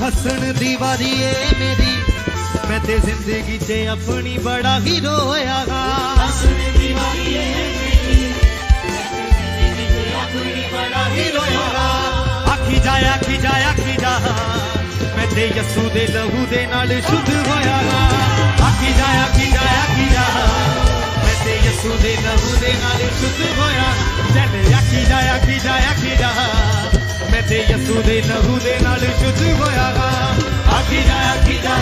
हसन दी वारी है मेरी मैं ते जिंदगी च अपनी बड़ा हीरो होया गा हसन दी वारी है मेरी अपनी बड़ा हीरो होया आखी जा मैं ते यसू दे लहू दे नाल शुद्ध होया गा आखी जा मैं ते यसू दे लहू दे नाल शुद्ध होया चल आखी जा मैं ते यसू दे लहू दे नाल शुद्ध होया गा आखी जा